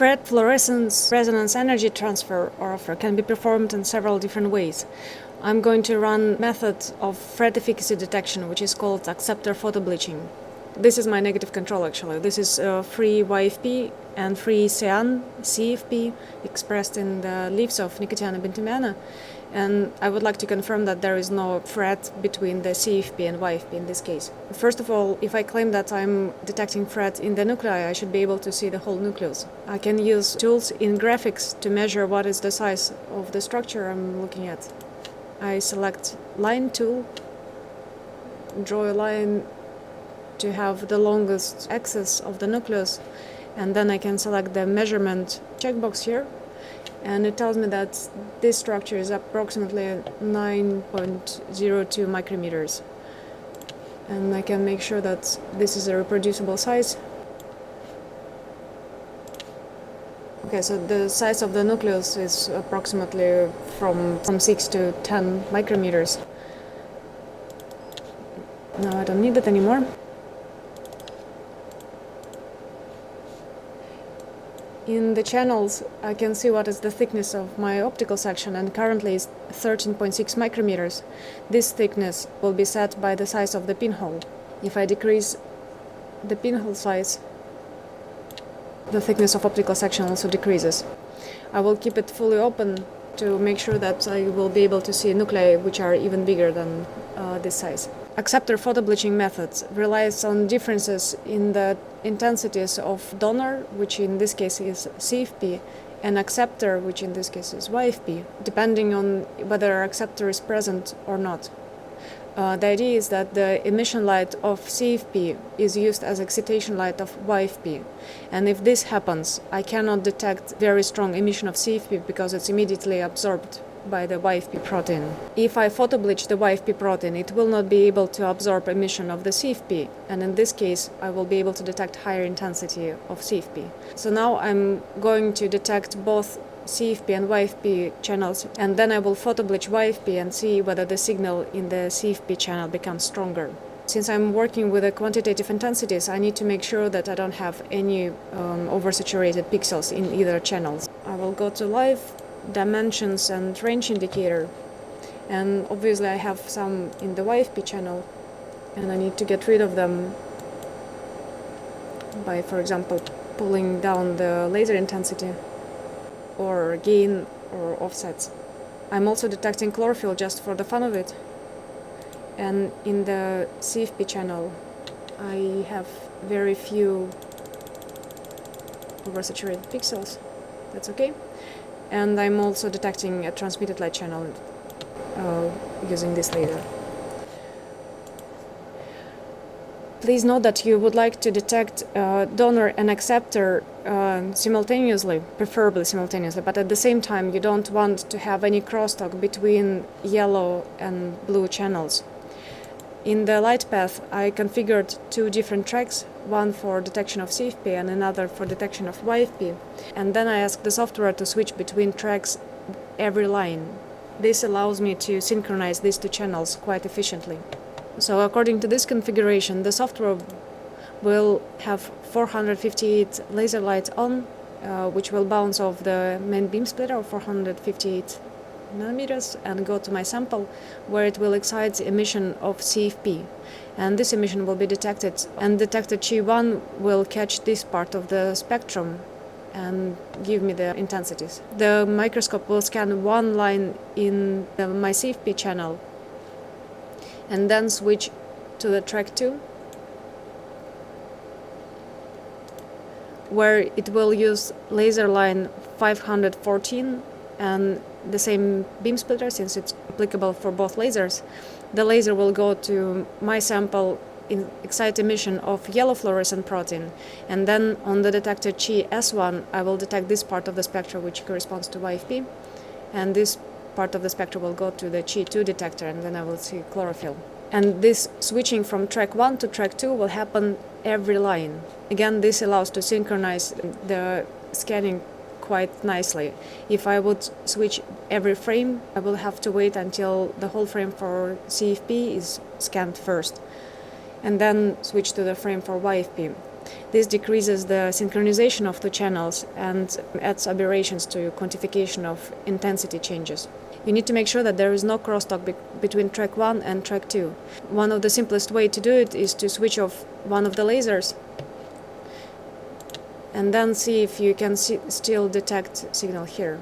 FRET fluorescence resonance energy transfer, or FRET, can be performed in several different ways. I'm going to run method of FRET efficacy detection, which is called acceptor photobleaching. This is my negative control actually. This is free YFP and free cyan, CFP, expressed in the leaves of Nicotiana bentamiana. And I would like to confirm that there is no FRET between the CFP and YFP in this case. First of all, if I claim that I'm detecting FRET in the nuclei, I should be able to see the whole nucleus. I can use tools in graphics to measure what is the size of the structure I'm looking at. I select line tool, draw a line to have the longest axis of the nucleus, and then I can select the measurement checkbox here, and it tells me that this structure is approximately 9.02 micrometers. And I can make sure that this is a reproducible size. Okay, so the size of the nucleus is approximately from 6 to 10 micrometers. Now I don't need it anymore. In the channels, I can see what is the thickness of my optical section, and currently is 13.6 micrometers. This thickness will be set by the size of the pinhole. If I decrease the pinhole size, the thickness of optical section also decreases. I will keep it fully open to make sure that I will be able to see nuclei which are even bigger than this size. Acceptor photobleaching methods relies on differences in the intensities of donor, which in this case is CFP, and acceptor, which in this case is YFP, depending on whether acceptor is present or not. The idea is that the emission light of CFP is used as excitation light of YFP, and if this happens, I cannot detect very strong emission of CFP because it's immediately absorbed by the YFP protein. If I photobleach the YFP protein, it will not be able to absorb emission of the CFP, and in this case I will be able to detect higher intensity of CFP. So now I'm going to detect both CFP and YFP channels, and then I will photobleach YFP and see whether the signal in the CFP channel becomes stronger. Since I'm working with the quantitative intensities, I need to make sure that I don't have any oversaturated pixels in either channels. I will go to live, dimensions and range indicator, and obviously I have some in the YFP channel, and I need to get rid of them by, for example, pulling down the laser intensity or gain or offsets. I'm also detecting chlorophyll just for the fun of it, and in the CFP channel I have very few oversaturated pixels. That's okay. And I'm also detecting a transmitted light channel using this laser. Please note that you would like to detect donor and acceptor simultaneously, preferably simultaneously, but at the same time you don't want to have any crosstalk between yellow and blue channels. In the light path, I configured two different tracks, one for detection of CFP and another for detection of YFP. And then I asked the software to switch between tracks every line. This allows me to synchronize these two channels quite efficiently. So according to this configuration, the software will have 458 laser lights on, which will bounce off the main beam splitter of 458 nanometers and go to my sample, where it will excite the emission of CFP. And this emission will be detected, and detector Chi1 will catch this part of the spectrum and give me the intensities. The microscope will scan one line in my CFP channel and then switch to the track 2, where it will use laser line 514 and the same beam splitter, since it's applicable for both lasers. The laser will go to my sample in excite emission of yellow fluorescent protein, and then on the detector Chi S1 I will detect this part of the spectrum which corresponds to YFP, and this part of the spectrum will go to the Chi 2 detector, and then I will see chlorophyll. And this switching from track 1 to track 2 will happen every line. Again, this allows to synchronize the scanning quite nicely. If I would switch every frame, I will have to wait until the whole frame for CFP is scanned first, and then switch to the frame for YFP. This decreases the synchronization of the channels and adds aberrations to quantification of intensity changes. You need to make sure that there is no crosstalk between track 1 and track 2. One of the simplest way to do it is to switch off one of the lasers and then see if you can still detect signal here.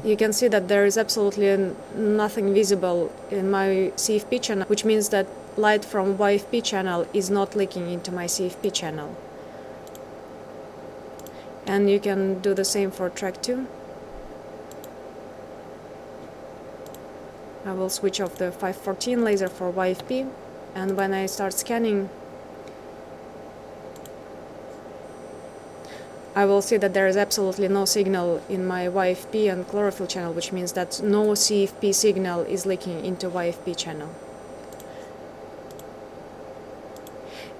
You can see that there is absolutely nothing visible in my CFP channel, which means that light from YFP channel is not leaking into my CFP channel. And you can do the same for track 2. I will switch off the 514 laser for YFP, and when I start scanning, I will see that there is absolutely no signal in my YFP and chlorophyll channel, which means that no CFP signal is leaking into YFP channel.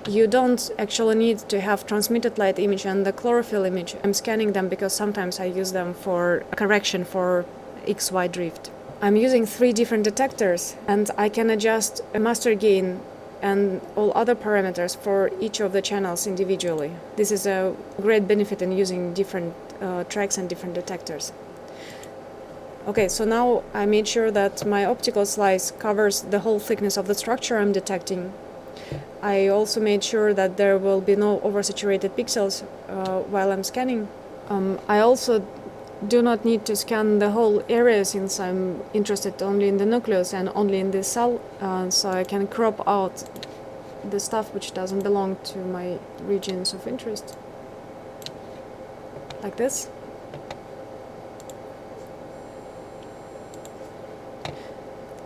You don't actually need to have transmitted light image and the chlorophyll image. I'm scanning them because sometimes I use them for correction for XY drift. I'm using 3 different detectors, and I can adjust a master gain and all other parameters for each of the channels individually. This is a great benefit in using different tracks and different detectors. Okay, so now I made sure that my optical slice covers the whole thickness of the structure I'm detecting. I also made sure that there will be no oversaturated pixels while I'm scanning. I also do not need to scan the whole area since I'm interested only in the nucleus and only in this cell, so I can crop out the stuff which doesn't belong to my regions of interest, like this.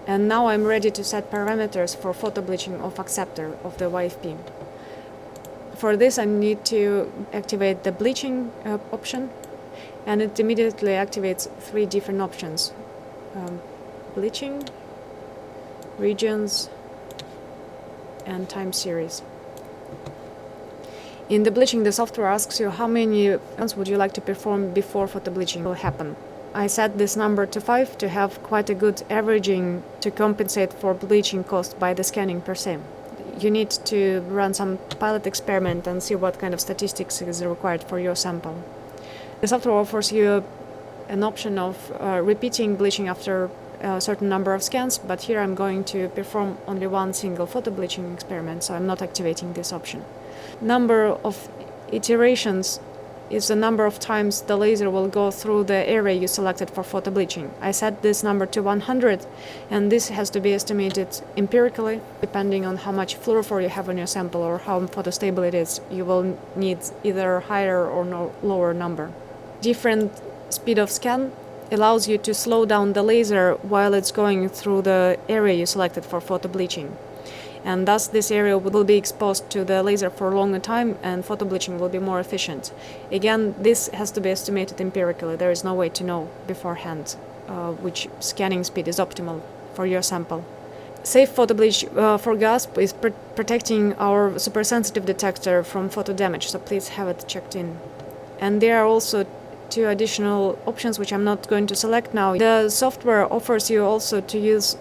And now I'm ready to set parameters for photobleaching of acceptor of the YFP. For this I need to activate the bleaching option, and it immediately activates 3 different options: bleaching, regions, and time series. In the bleaching, the software asks you how many runs would you like to perform before photobleaching will happen. I set this number to 5 to have quite a good averaging to compensate for bleaching caused by the scanning per se. You need to run some pilot experiment and see what kind of statistics is required for your sample. The software offers you an option of repeating bleaching after a certain number of scans, but here I'm going to perform only one single photobleaching experiment, so I'm not activating this option. Number of iterations is the number of times the laser will go through the area you selected for photobleaching. I set this number to 100, and this has to be estimated empirically. Depending on how much fluorophore you have on your sample or how photostable it is, you will need either higher or lower number. Different speed of scan allows you to slow down the laser while it's going through the area you selected for photobleaching. And thus this area will be exposed to the laser for a longer time and photobleaching will be more efficient. Again, this has to be estimated empirically. There is no way to know beforehand which scanning speed is optimal for your sample. Safe photobleach for GASP is protecting our supersensitive detector from photo damage, so please have it checked in. And there are also 2 additional options which I'm not going to select now. The software offers you also to use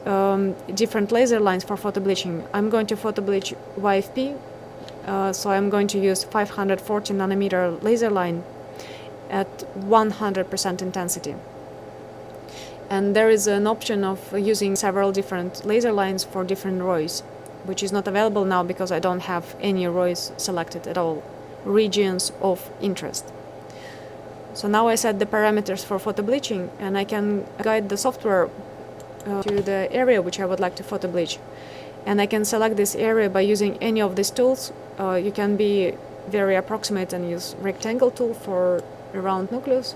different laser lines for photobleaching. I'm going to photobleach YFP, so I'm going to use 540 nanometer laser line at 100% intensity. And there is an option of using several different laser lines for different ROIs, which is not available now because I don't have any ROIs selected at all, regions of interest. So now I set the parameters for photobleaching, and I can guide the software to the area which I would like to photobleach. And I can select this area by using any of these tools. You can be very approximate and use rectangle tool for a round nucleus.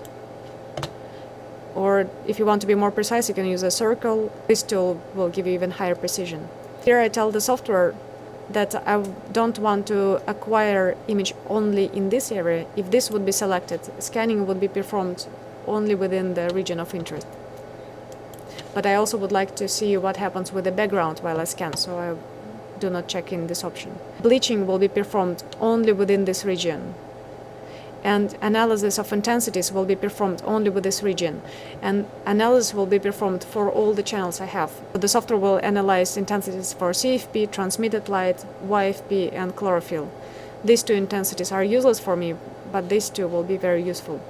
Or if you want to be more precise, you can use a circle. This tool will give you even higher precision. Here I tell the software that I don't want to acquire image only in this area. If this would be selected, scanning would be performed only within the region of interest. But I also would like to see what happens with the background while I scan, so I do not check in this option. Bleaching will be performed only within this region. and analysis of intensities will be performed only with this region, and analysis will be performed for all the channels I have. The software will analyze intensities for CFP, transmitted light, YFP, and chlorophyll. These two intensities are useless for me, but these two will be very useful.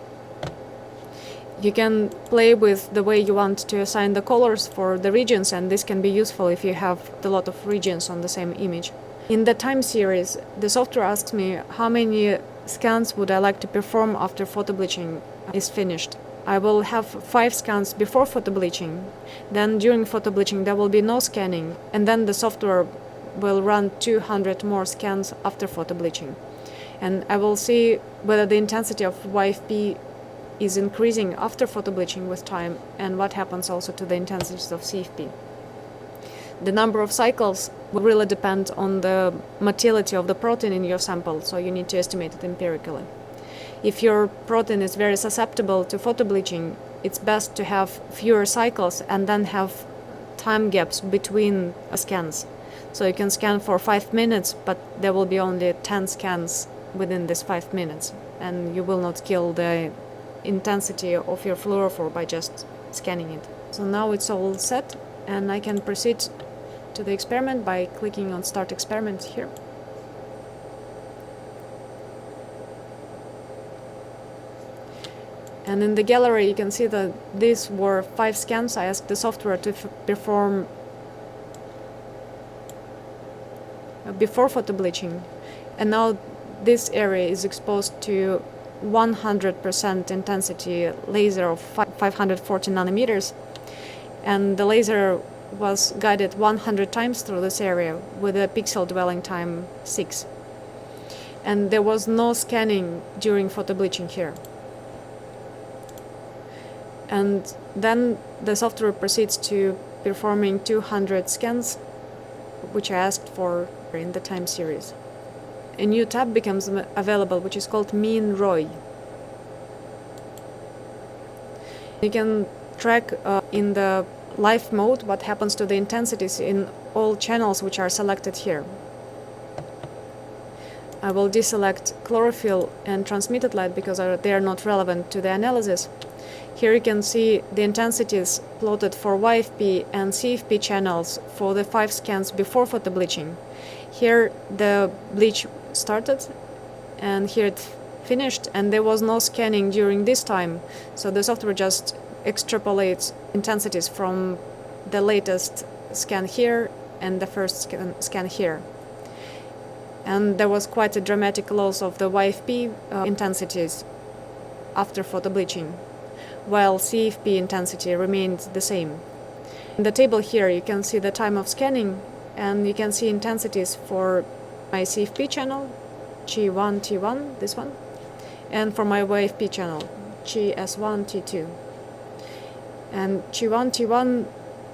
You can play with the way you want to assign the colors for the regions, and this can be useful if you have a lot of regions on the same image. In the time series, the software asks me how many scans would I like to perform after photobleaching is finished. I will have 5 scans before photobleaching, then during photobleaching there will be no scanning, and then the software will run 200 more scans after photobleaching. And I will see whether the intensity of YFP is increasing after photobleaching with time, and what happens also to the intensities of CFP. The number of cycles will really depend on the motility of the protein in your sample, so you need to estimate it empirically. If your protein is very susceptible to photobleaching, it's best to have fewer cycles and then have time gaps between scans. So you can scan for 5 minutes, but there will be only 10 scans within this 5 minutes, and you will not kill the intensity of your fluorophore by just scanning it. So now it's all set, and I can proceed to the experiment by clicking on Start Experiment here. And in the gallery you can see that these were 5 scans I asked the software to perform before photobleaching, and now this area is exposed to 100% intensity laser of 540 nanometers, and the laser was guided 100 times through this area with a pixel dwelling time 6. And there was no scanning during photobleaching here. And then the software proceeds to performing 200 scans, which I asked for in the time series. A new tab becomes available, which is called Mean ROI. You can track in the live mode what happens to the intensities in all channels which are selected here. I will deselect chlorophyll and transmitted light because they are not relevant to the analysis. Here you can see the intensities plotted for YFP and CFP channels for the 5 scans before photobleaching. Here the bleach started, and here it finished, and there was no scanning during this time, so the software just extrapolates intensities from the latest scan here and the first scan here. And there was quite a dramatic loss of the YFP intensities after photobleaching, while CFP intensity remained the same. In the table here you can see the time of scanning, and you can see intensities for my CFP channel, G1, T1, this one, and for my YFP channel, GS1, T2. And G1, T1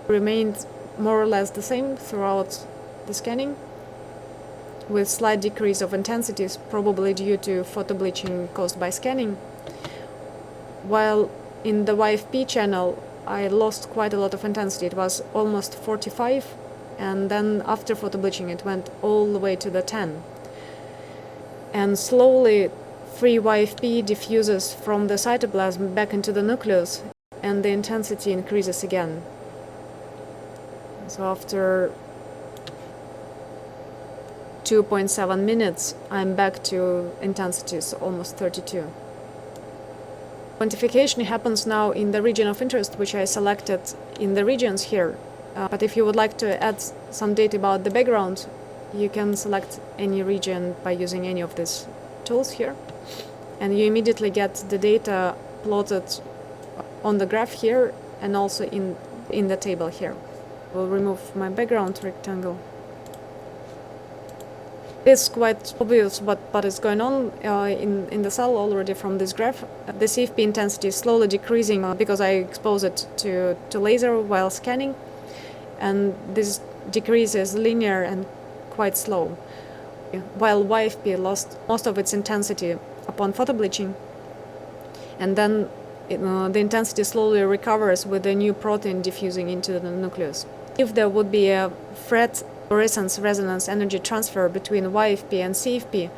remained more or less the same throughout the scanning, with slight decrease of intensities, probably due to photobleaching caused by scanning. While in the YFP channel, I lost quite a lot of intensity. It was almost 45, and then after photobleaching it went all the way to the 10. And slowly free YFP diffuses from the cytoplasm back into the nucleus, and the intensity increases again. So after 2.7 minutes, I'm back to intensities almost 32. Quantification happens now in the region of interest, which I selected in the regions here. But if you would like to add some data about the background, you can select any region by using any of these tools here. And you immediately get the data plotted on the graph here and also in the table here. We'll remove my background rectangle. It's quite obvious what is going on in the cell already from this graph. The CFP intensity is slowly decreasing because I expose it to laser while scanning, and this decrease is linear and quite slow, while YFP lost most of its intensity upon photobleaching, and then the intensity slowly recovers with the new protein diffusing into the nucleus. If there would be a FRET fluorescence resonance energy transfer between YFP and CFP,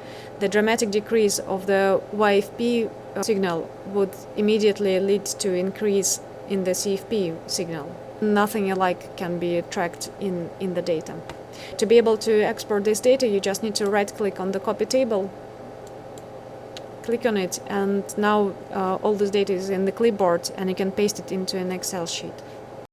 The dramatic decrease of the YFP signal would immediately lead to increase in the CFP signal. Nothing alike can be tracked in the data. To be able to export this data, you just need to right-click on the copy table, click on it, and now all this data is in the clipboard and you can paste it into an Excel sheet.